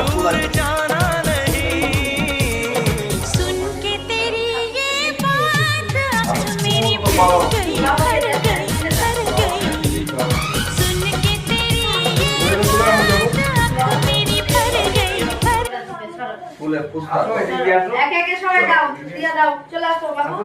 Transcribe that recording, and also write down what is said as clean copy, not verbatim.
दूर जाना नहीं। सुन के तेरी ये बात मेरी भर गई। सुन के तेरी ये बात मेरी भर गई। एक एक सबाई दाও, দিয়া দাও, চলে আসো বাবু।